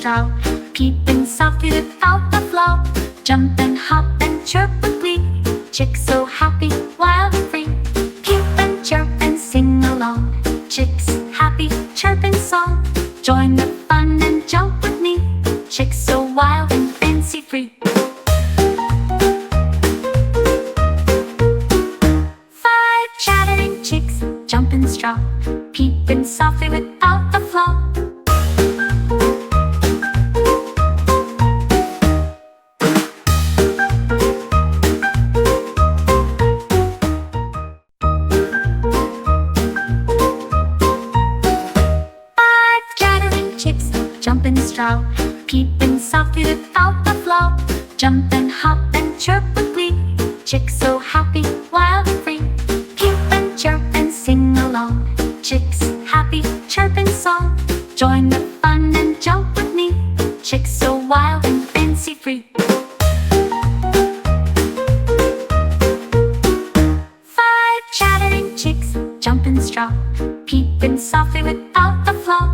straw, peeping softly without a flaw. Jump and hop and chirp with glee, chicks so happy, wild and free. Peep and chirp and sing along, chicks happy, chirping song. Join the fun and jump with me, chicks so wild and fancy free. Five chattering chicks, jump in straw, peeping softly without a flaw. Jump in straw, peeping softly without a flaw. Jump and hop and chirp with glee, chicks so happy, wild and free. Peep and chirp and sing along, chicks happy, chirping song. Join the fun and jump with me, chicks so wild and fancy free. Five chattering chicks, jump in straw, peeping softly without a flaw.